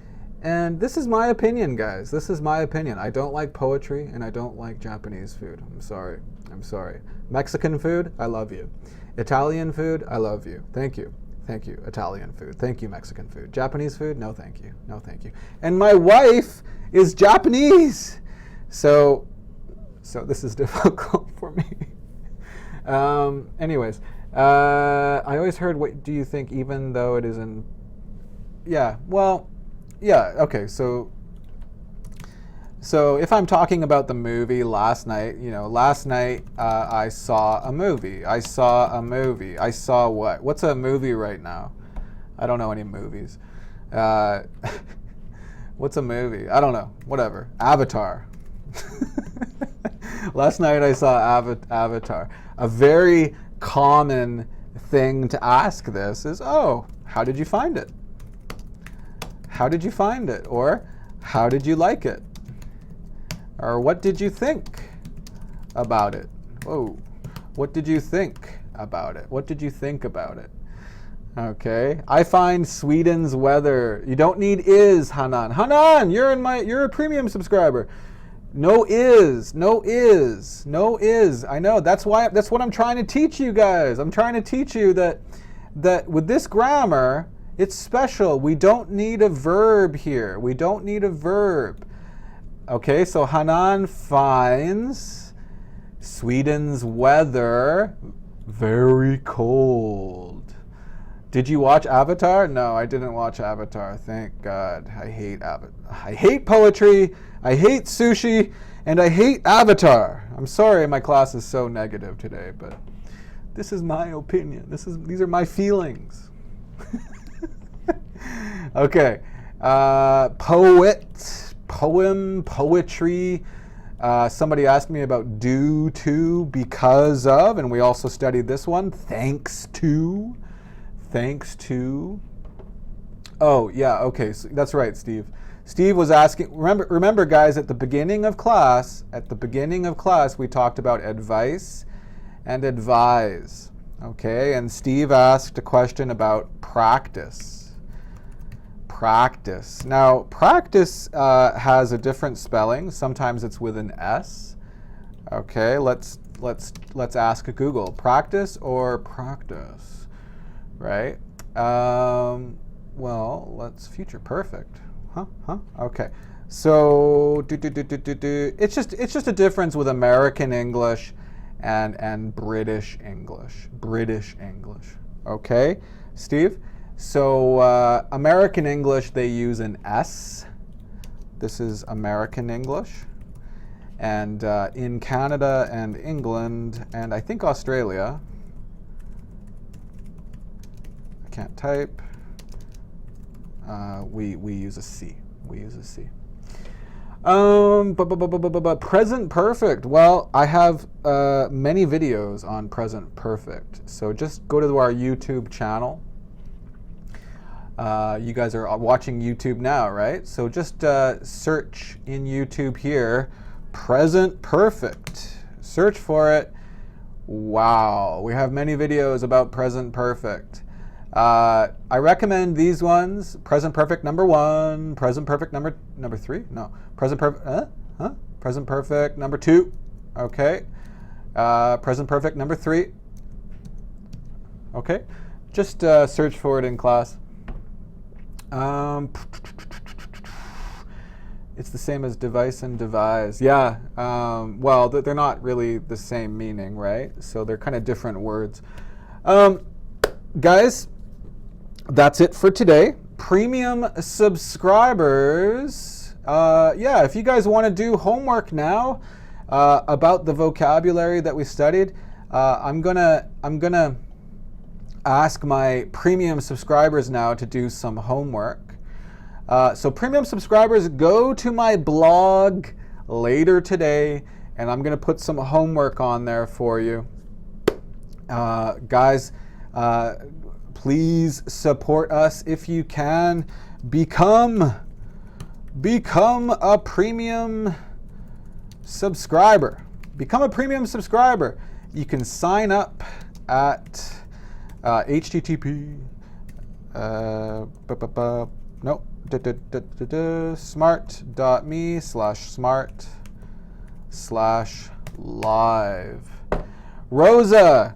this is my opinion, guys. This is my opinion. I don't like poetry and I don't like Japanese food. I'm sorry. I'm sorry. Mexican food, I love you. Italian food, I love you. Thank you. Thank you, Italian food. Thank you, Mexican food. Japanese food, no thank you. No thank you. And my wife is Japanese. So this is difficult for me. Anyways, I always heard, what do you think, even though it is in, yeah, well, yeah, okay, so if I'm talking about the movie last night, I saw a movie. I saw what? What's a movie right now? I don't know any movies. What's a movie? I don't know. Whatever. Avatar. Last night I saw Avatar. A very common thing to ask this is, oh, how did you find it? How did you find it? Or how did you like it? Or what did you think about it? Whoa. What did you think about it? What did you think about it? Okay. I find Sweden's weather. You don't need is, Hanan. Hanan, you're a premium subscriber. No is. I know. That's what I'm trying to teach you guys. I'm trying to teach you that with this grammar, it's special. We don't need a verb here. We don't need a verb. Okay, so Hanan finds Sweden's weather very cold. Did you watch Avatar? No, I didn't watch Avatar. Thank God. I hate I hate poetry, I hate sushi, and I hate Avatar. I'm sorry my class is so negative today, but this is my opinion. These are my feelings. Okay. Poem, poetry. Somebody asked me about due to, because of, and we also studied this one, thanks to. Oh, yeah, okay, so that's right, Steve. Steve was asking, remember guys, at the beginning of class, we talked about advice and advise, okay? And Steve asked a question about practice. Now, practice has a different spelling. Sometimes it's with an S. Okay, let's ask Google. Practice or practice, right? Well, let's future perfect. Huh? Okay. So it's just a difference with American English and British English. Okay, Steve? So American English, they use an S. This is American English. And in Canada and England, and I think Australia, I can't type, we use a C. But present perfect. Well, I have many videos on present perfect. So just go to our YouTube channel. You guys are watching YouTube now, right? So just search in YouTube here, present perfect. Search for it. Wow, we have many videos about present perfect. I recommend these ones: present perfect number 1, present perfect number 3. No, present perfect. Present perfect number 2. Okay. Present perfect number 3. Okay. Just search for it in class. It's the same as device and devise. Yeah. Well, they're not really the same meaning, right? So they're kind of different words. Guys, that's it for today. Premium subscribers. Yeah, if you guys want to do homework now about the vocabulary that we studied, I'm gonna ask my premium subscribers now to do some homework. So premium subscribers, go to my blog, later today, and I'm going to put some homework on there for you. Guys, please support us if you can. Become a premium subscriber. Become a premium subscriber. You can sign up at http smrt.me/smart/live. Rosa,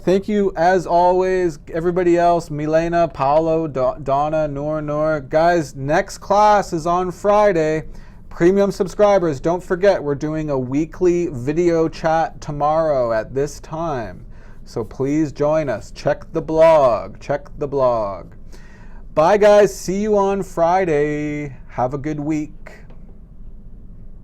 thank you as always. Everybody else, Milena, Paolo, Donna, Noor. Guys, next class is on Friday. Premium subscribers, don't forget, we're doing a weekly video chat tomorrow at this time. So please join us. Check the blog. Bye, guys. See you on Friday. Have a good week.